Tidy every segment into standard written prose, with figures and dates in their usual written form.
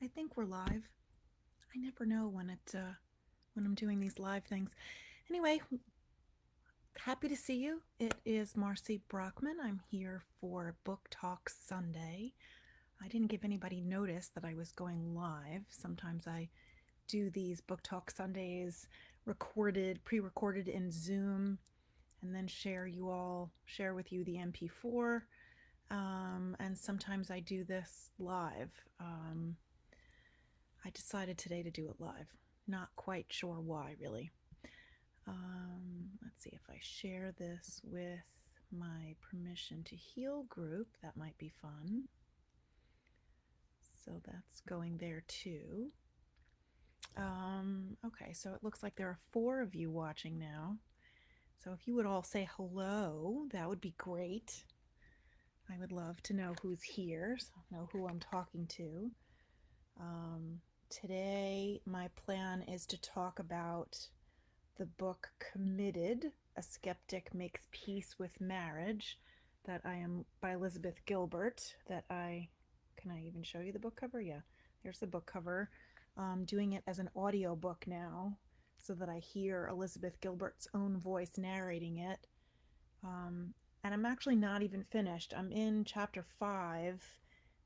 I think we're live. I never know when I'm doing these live things. Anyway, happy to see you. It is Marcy Brockman. I'm here for Book Talk Sunday. I didn't give anybody notice that I was going live. Sometimes I do these Book Talk Sundays recorded, pre-recorded in Zoom, and then share with you the MP4. And sometimes I do this live. I decided today to do it live. Not quite sure why, really. Let's see if I share this with my Permission to Heal group. That might be fun. So that's going there too. Okay, so it looks like there are 4 of you watching now. So if you would all say hello, that would be great. I would love to know who's here, so I know who I'm talking to. Today, my plan is to talk about the book Committed, A Skeptic Makes Peace with Marriage, that I am by Elizabeth Gilbert, can I even show you the book cover? Yeah, there's the book cover. Doing it as an audio book now so that I hear Elizabeth Gilbert's own voice narrating it. And I'm actually not even finished. I'm in chapter 5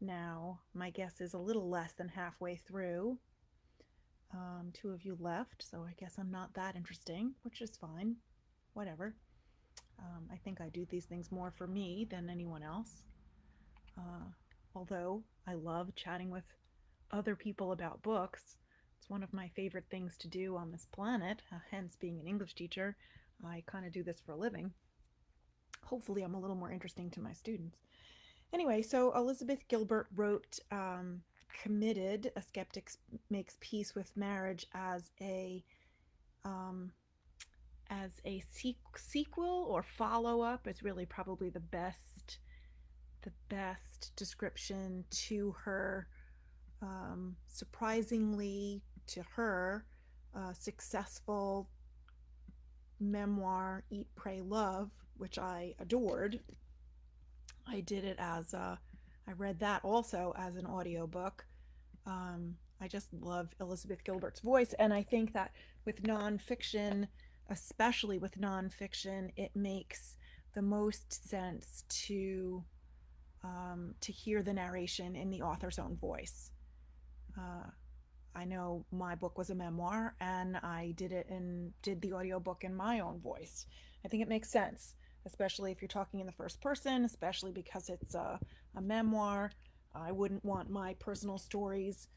now. My guess is a little less than halfway through. 2 of you left, so I guess I'm not that interesting, which is fine. Whatever. I think I do these things more for me than anyone else. Uh, Although I love chatting with other people about books, it's one of my favorite things to do on this planet, hence being an English teacher. I kind of do this for a living. Hopefully, I'm a little more interesting to my students. Anyway, so Elizabeth Gilbert wrote Committed, A Skeptic Makes Peace with Marriage um, as a sequel or follow up. It's really probably the best description to her surprisingly to her successful memoir Eat Pray Love, which I adored. I did it as I read that also as an audiobook. I just love Elizabeth Gilbert's voice, and I think that with nonfiction, especially with nonfiction, it makes the most sense to hear the narration in the author's own voice. Uh, I know my book was a memoir, and I did the audiobook in my own voice. I think it makes sense, especially if you're talking in the first person, especially because it's a memoir. I wouldn't want my personal stories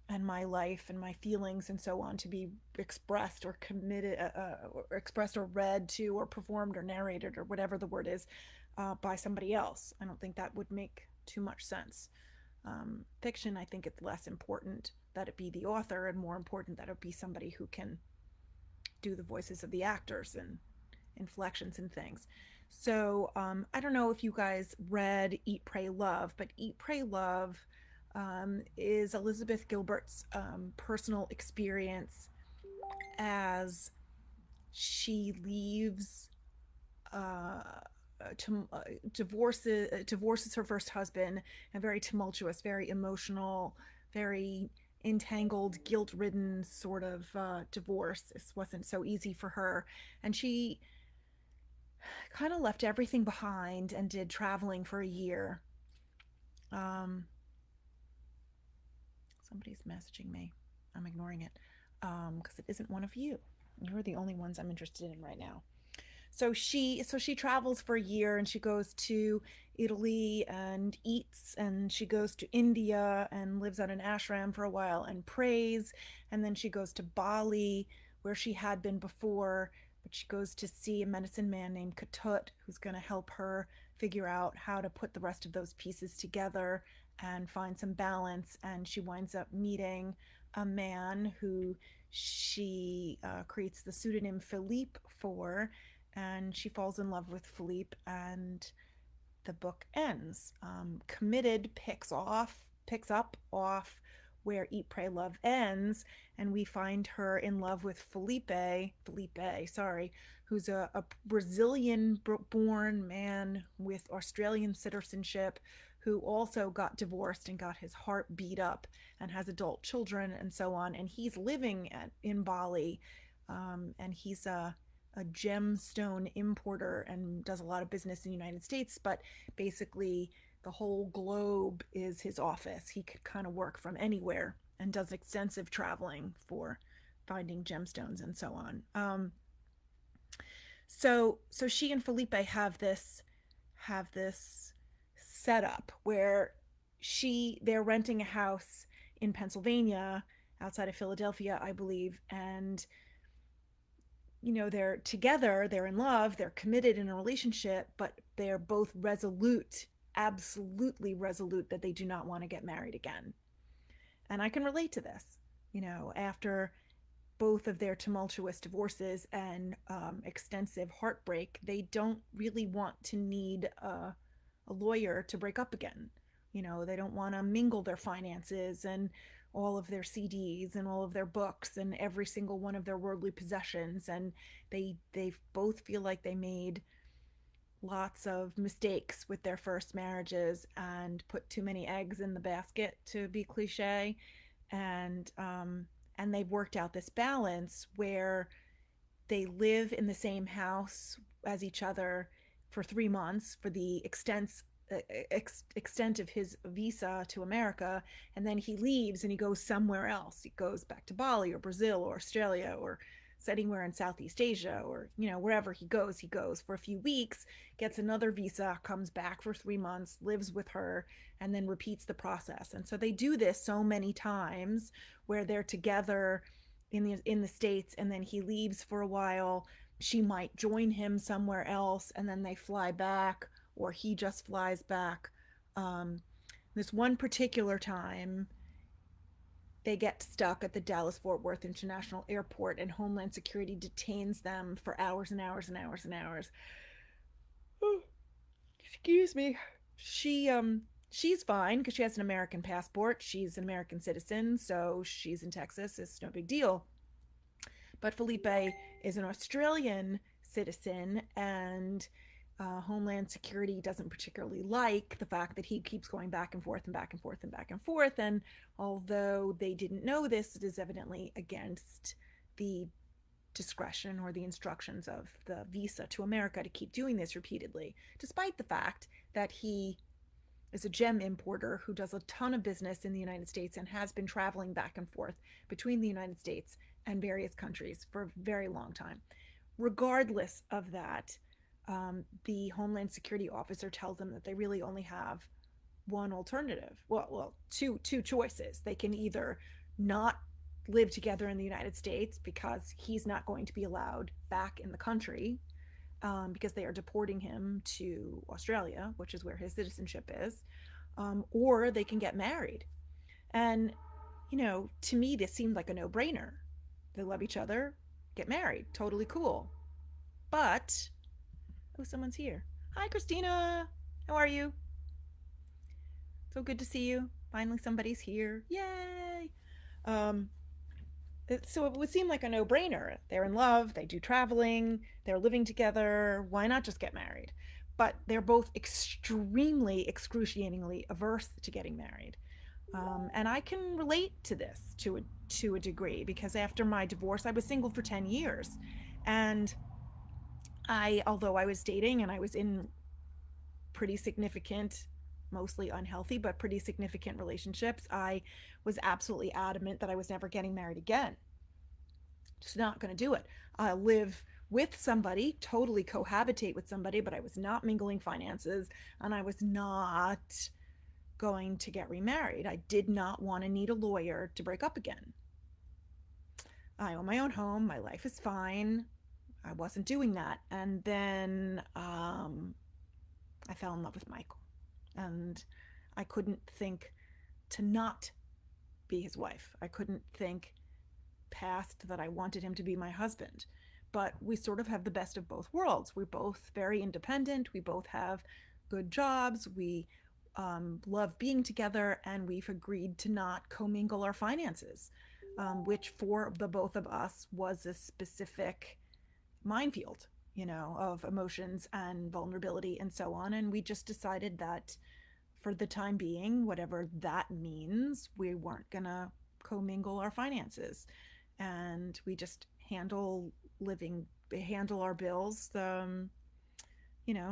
and my life and my feelings and so on to be expressed or committed, or expressed or read to or performed or narrated or whatever the word is by somebody else. I don't think that would make too much sense. Fiction, I think it's less important that it be the author and more important that it be somebody who can do the voices of the actors and inflections and things. So I don't know if you guys read Eat, Pray, Love, but Eat, Pray, Love is Elizabeth Gilbert's personal experience as she leaves uh, divorces her first husband, a very tumultuous, very emotional, very entangled, guilt-ridden sort of divorce. This wasn't so easy for her, and she kind of left everything behind and did traveling for a year. Um, Somebody's messaging me. I'm ignoring it because it isn't one of you. You're the only ones I'm interested in right now. So she travels for a year, and she goes to Italy and eats, and she goes to India and lives at an ashram for a while and prays, and then she goes to Bali where she had been before, but she goes to see a medicine man named Katut who's going to help her figure out how to put the rest of those pieces together and find some balance, and she winds up meeting a man who she creates the pseudonym Felipe for, and she falls in love with Felipe, and the book ends. Committed picks up off where Eat, Pray, Love ends, and we find her in love with Felipe, who's a Brazilian born man with Australian citizenship who also got divorced and got his heart beat up and has adult children and so on. And he's living in Bali, and he's a gemstone importer and does a lot of business in the United States, but basically the whole globe is his office. He could kind of work from anywhere and does extensive traveling for finding gemstones and so on. So she and Felipe have this setup where they're renting a house in Pennsylvania outside of Philadelphia, I believe, and they're together, they're in love, they're committed in a relationship, but they're both resolute, absolutely resolute that they do not want to get married again. And I can relate to this. After both of their tumultuous divorces and extensive heartbreak, they don't really want to need a lawyer to break up again. They don't want to mingle their finances and all of their CDs and all of their books and every single one of their worldly possessions. And they both feel like they made lots of mistakes with their first marriages and put too many eggs in the basket, to be cliche. And they've worked out this balance where they live in the same house as each other for 3 months for the extent of his visa to America, and then he leaves and he goes somewhere else. He goes back to Bali or Brazil or Australia or anywhere in Southeast Asia, or wherever he goes for a few weeks, gets another visa, comes back for 3 months, lives with her, and then repeats the process. And so they do this so many times where they're together in the States, and then he leaves for a while. She might join him somewhere else, and then they fly back, or he just flies back. This one particular time, they get stuck at the Dallas Fort Worth International Airport, and Homeland Security detains them for hours and hours and hours and hours. Oh, excuse me. She's fine because she has an American passport. She's an American citizen, so she's in Texas. It's no big deal. But Felipe is an Australian citizen, and Homeland Security doesn't particularly like the fact that he keeps going back and forth and back and forth and back and forth. And although they didn't know this, it is evidently against the discretion or the instructions of the visa to America to keep doing this repeatedly, despite the fact that he is a gem importer who does a ton of business in the United States and has been traveling back and forth between the United States and various countries for a very long time. Regardless of that, the Homeland Security officer tells them that they really only have one alternative. Well, two choices. They can either not live together in the United States because he's not going to be allowed back in the country, because they are deporting him to Australia, which is where his citizenship is, or they can get married. And, to me, this seemed like a no-brainer. They love each other, get married, totally cool. But, oh, someone's here. Hi, Christina. How are you? So good to see you. Finally, somebody's here. Yay! Um, so it would seem like a no-brainer. They're in love, they do traveling, they're living together. Why not just get married? But they're both extremely, excruciatingly averse to getting married. And I can relate to this to a degree, because after my divorce, I was single for 10 years. And although I was dating and I was in pretty significant, mostly unhealthy, but pretty significant relationships, I was absolutely adamant that I was never getting married again. Just not going to do it. I live with somebody, totally cohabitate with somebody, but I was not mingling finances, and I was not going to get remarried. I did not want to need a lawyer to break up again. I own my own home. My life is fine. I wasn't doing that. And then I fell in love with Michael. And I couldn't think to not be his wife. I couldn't think past that I wanted him to be my husband. But we sort of have the best of both worlds. We're both very independent. We both have good jobs. We love being together, and we've agreed to not commingle our finances, which for the both of us was a specific minefield, of emotions and vulnerability and so on. And we just decided that for the time being, whatever that means, we weren't going to commingle our finances. And we just living, handle our bills,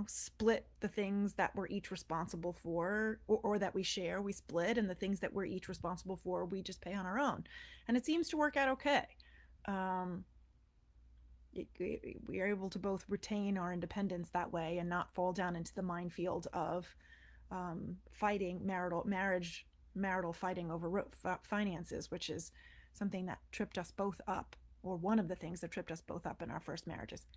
split the things that we're each responsible for, or that we share, we split, and the things that we're each responsible for, we just pay on our own. And it seems to work out okay. Um, we are able to both retain our independence that way and not fall down into the minefield of fighting marital fighting over finances, which is something that tripped us both up, or one of the things that tripped us both up in our first marriages.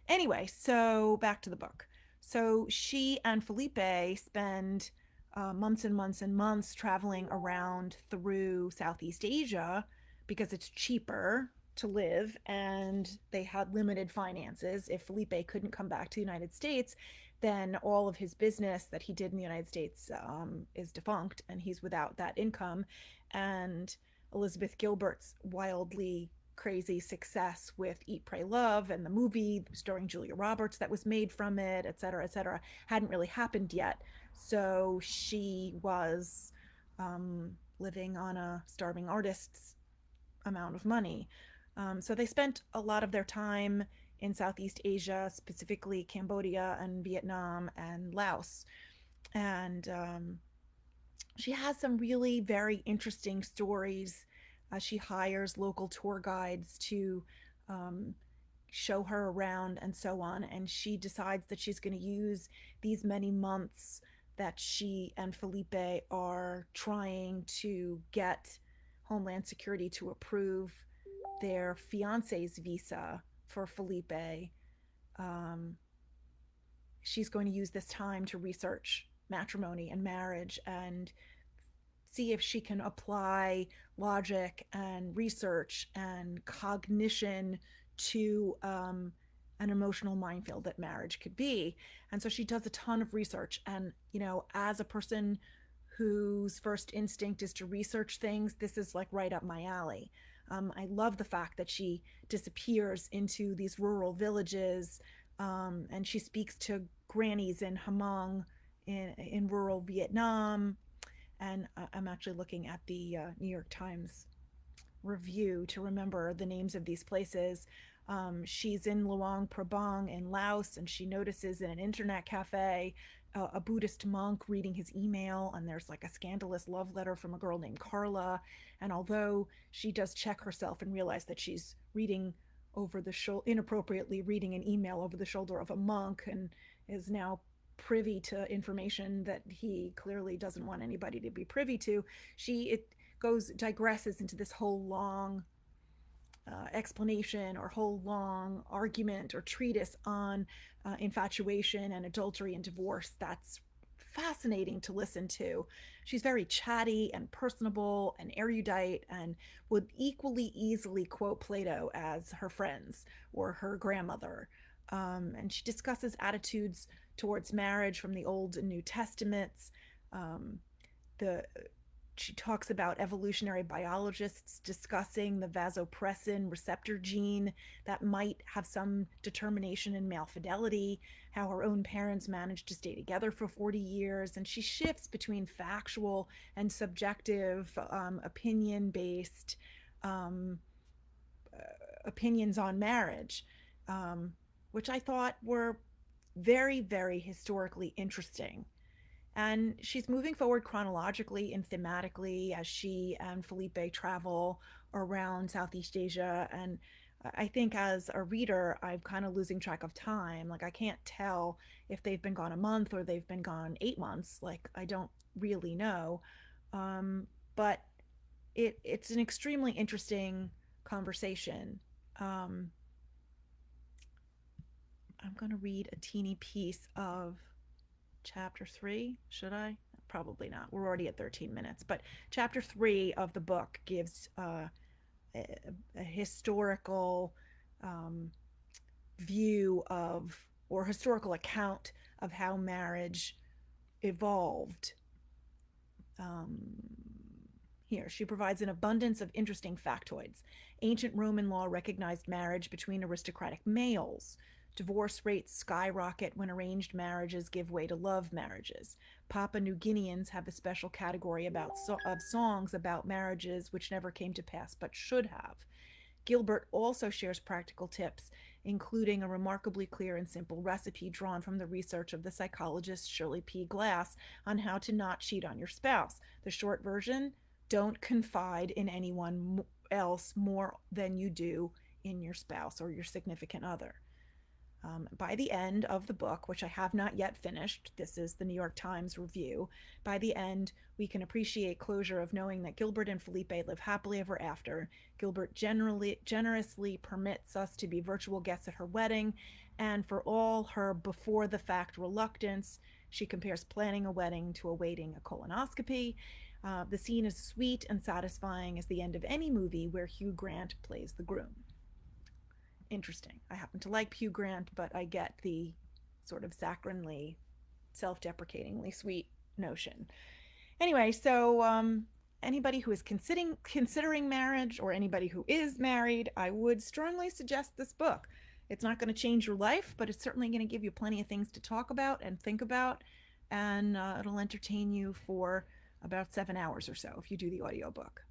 Anyway, so back to the book. So she and Felipe spend months and months and months traveling around through Southeast Asia because it's cheaper to live, and they had limited finances. If Felipe couldn't come back to the United States, then all of his business that he did in the United States is defunct, and he's without that income. And Elizabeth Gilbert's wildly crazy success with Eat, Pray, Love and the movie starring Julia Roberts that was made from it, et cetera, hadn't really happened yet. So she was living on a starving artist's amount of money. So they spent a lot of their time in Southeast Asia, specifically Cambodia and Vietnam and Laos. And she has some really very interesting stories. She hires local tour guides to um, show her around and so on. And she decides that she's going to use these many months that she and Felipe are trying to get Homeland Security to approve their fiance's visa for Felipe. Um, she's going to use this time to research matrimony and marriage and see if she can apply logic and research and cognition to an emotional minefield that marriage could be. And so she does a ton of research. And, as a person whose first instinct is to research things, this is like right up my alley. I love the fact that she disappears into these rural villages, and she speaks to grannies in Hmong in rural Vietnam. And I'm actually looking at the New York Times review to remember the names of these places. She's in Luang Prabang in Laos, and she notices in an internet cafe a Buddhist monk reading his email, and there's like a scandalous love letter from a girl named Carla. And although she does check herself and realize that she's reading over the shoulder, inappropriately reading an email over the shoulder of a monk, and is now privy to information that he clearly doesn't want anybody to be privy to, it digresses into this whole long explanation or whole long argument or treatise on infatuation and adultery and divorce. That's fascinating to listen to. She's very chatty and personable and erudite, and would equally easily quote Plato as her friends or her grandmother. And she discusses attitudes towards marriage from the Old and New Testaments. Um, the she talks about evolutionary biologists discussing the vasopressin receptor gene that might have some determination in male fidelity, how her own parents managed to stay together for 40 years. And she shifts between factual and subjective, opinion based um, opinions on marriage, which I thought were very, very historically interesting. And she's moving forward chronologically and thematically as she and Felipe travel around Southeast Asia. And I think as a reader, I'm kind of losing track of time. Like, I can't tell if they've been gone a month or they've been gone 8 months. Like, I don't really know. But it's an extremely interesting conversation. Um, I'm going to read a teeny piece of chapter 3. Should I? Probably not. We're already at 13 minutes. But chapter 3 of the book gives a historical um, view of, or historical account of how marriage evolved. Um, Here, she provides an abundance of interesting factoids. Ancient Roman law recognized marriage between aristocratic males. Divorce rates skyrocket when arranged marriages give way to love marriages. Papua New Guineans have a special category of songs about marriages which never came to pass but should have. Gilbert also shares practical tips, including a remarkably clear and simple recipe drawn from the research of the psychologist Shirley P. Glass on how to not cheat on your spouse. The short version: don't confide in anyone else more than you do in your spouse or your significant other. By the end of the book, which I have not yet finished, this is the New York Times review. By the end, we can appreciate closure of knowing that Gilbert and Felipe live happily ever after. Gilbert generously permits us to be virtual guests at her wedding, and for all her before the fact reluctance, she compares planning a wedding to awaiting a colonoscopy. The scene is sweet and satisfying as the end of any movie where Hugh Grant plays the groom. Interesting. I happen to like Hugh Grant, but I get the sort of saccharinely, self-deprecatingly sweet notion. Anyway, so anybody who is considering marriage, or anybody who is married, I would strongly suggest this book. It's not going to change your life, but it's certainly going to give you plenty of things to talk about and think about, and it'll entertain you for about 7 hours or so if you do the audiobook.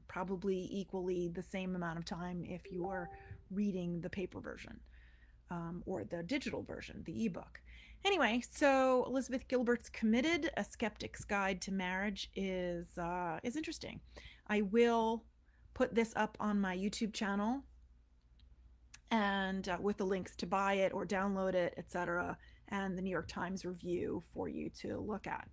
Probably equally the same amount of time if you're reading the paper version, or the digital version, the ebook. Anyway, so Elizabeth Gilbert's Committed: A Skeptic's Guide to Marriage is interesting. I will put this up on my YouTube channel, and with the links to buy it or download it, etc., and the New York Times review for you to look at.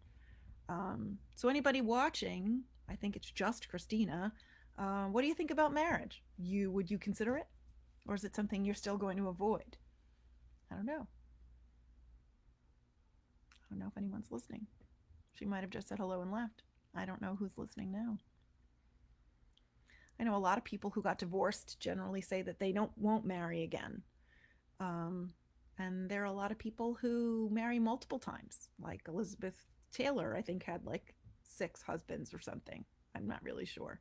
So anybody watching, I think it's just Christina. What do you think about marriage? Would you consider it? Or is it something you're still going to avoid? I don't know. I don't know if anyone's listening. She might have just said hello and left. I don't know who's listening now. I know a lot of people who got divorced generally say that they won't marry again. And there are a lot of people who marry multiple times, like Elizabeth Taylor, I think, had like 6 husbands or something. I'm not really sure.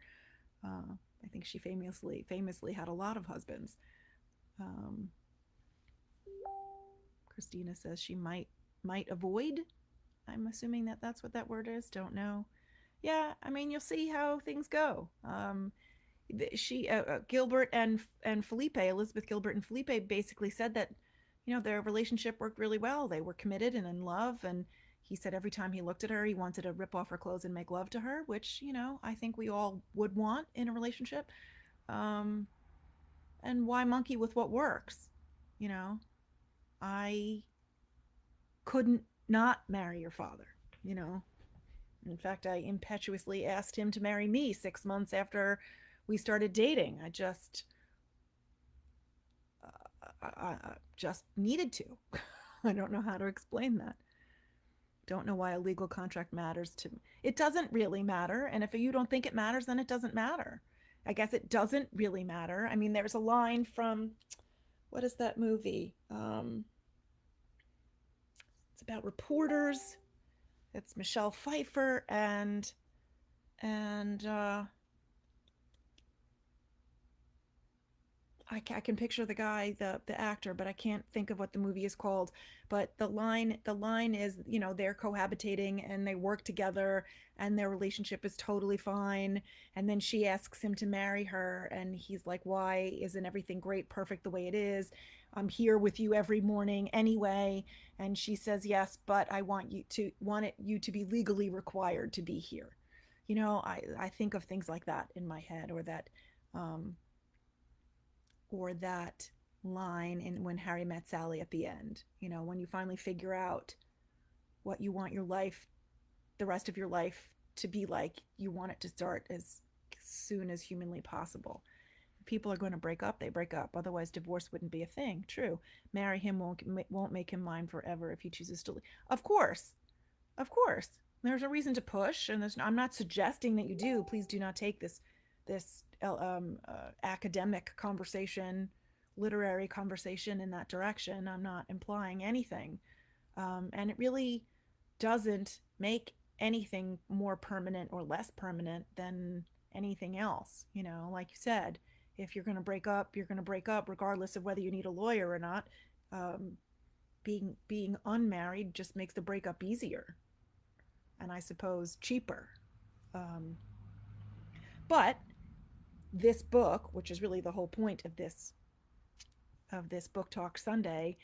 I think she famously had a lot of husbands. Christina says she might avoid. I'm assuming that that's what that word is. Don't know. Yeah, I mean, you'll see how things go. Gilbert and Felipe, Elizabeth Gilbert and Felipe, basically said that, their relationship worked really well. They were committed and in love, and he said every time he looked at her, he wanted to rip off her clothes and make love to her, which, I think we all would want in a relationship. And why monkey with what works? I couldn't not marry your father. In fact, I impetuously asked him to marry me 6 months after we started dating. I just needed to. I don't know how to explain that. Don't know why a legal contract matters to me. It doesn't really matter. And if you don't think it matters, then it doesn't matter. I guess it doesn't really matter. I mean, there's a line from, what is that movie? It's about reporters. It's Michelle Pfeiffer and I can picture the guy, the actor, but I can't think of what the movie is called. But the line is, they're cohabitating and they work together and their relationship is totally fine. And then she asks him to marry her, and he's like, "Why isn't everything great, perfect the way it is? I'm here with you every morning anyway." And she says, "Yes, but I want you to be legally required to be here." I think of things like that in my head, or that line in When Harry Met Sally at the end. When you finally figure out what you want the rest of your life to be like, you want it to start as soon as humanly possible. If people are going to break up, they break up. Otherwise, divorce wouldn't be a thing. True. Marry him won't make him mine forever if he chooses to leave. Of course. There's a reason to push, and I'm not suggesting that you do. Please do not take this academic conversation, literary conversation in that direction. I'm not implying anything. And it really doesn't make anything more permanent or less permanent than anything else. Like you said, if you're going to break up, you're going to break up regardless of whether you need a lawyer or not. Um, being unmarried just makes the breakup easier, and I suppose cheaper. Um, but this book, which is really the whole point of this book talk Sunday,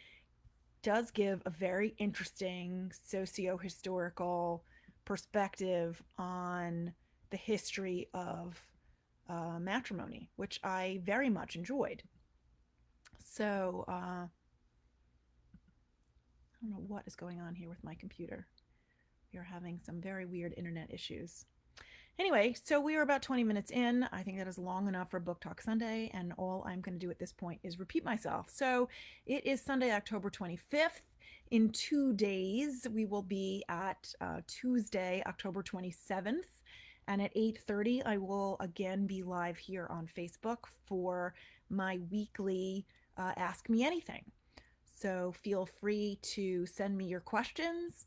does give a very interesting socio-historical perspective on the history of matrimony, which I very much enjoyed. So I don't know what is going on here with my computer. We are having some very weird internet issues. Anyway, so we are about 20 minutes in. I think that is long enough for Book Talk Sunday, and all I'm going to do at this point is repeat myself. So it is Sunday, October 25th. In 2 days, we will be at Tuesday, October 27th. And at 8:30, I will again be live here on Facebook for my weekly Ask Me Anything. So feel free to send me your questions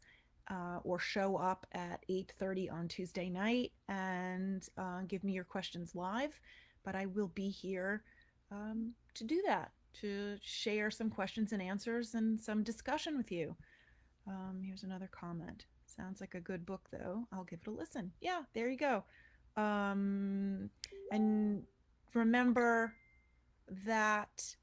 or show up at 8:30 on Tuesday night and give me your questions live. But I will be here to do that, to share some questions and answers and some discussion with you. Here's another comment. Sounds like a good book, though. I'll give it a listen. Yeah, there you go. And remember that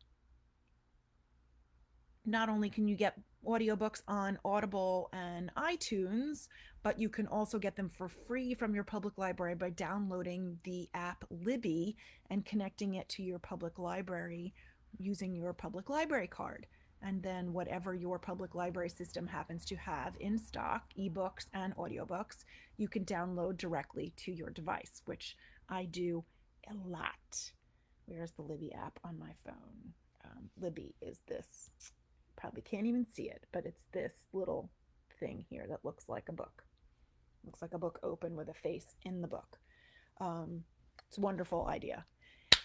not only can you get audiobooks on Audible and iTunes, but you can also get them for free from your public library by downloading the app Libby and connecting it to your public library using your public library card. And then, whatever your public library system happens to have in stock, ebooks and audiobooks, you can download directly to your device, which I do a lot. Where's the Libby app on my phone? Libby is this, probably can't even see it, but it's this little thing here that looks like a book. Looks like a book open with a face in the book. It's a wonderful idea.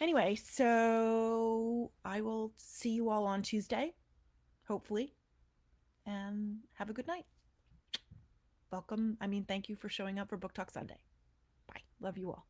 Anyway, so I will see you all on Tuesday, hopefully, and have a good night. Welcome. Thank you for showing up for Book Talk Sunday. Bye. Love you all.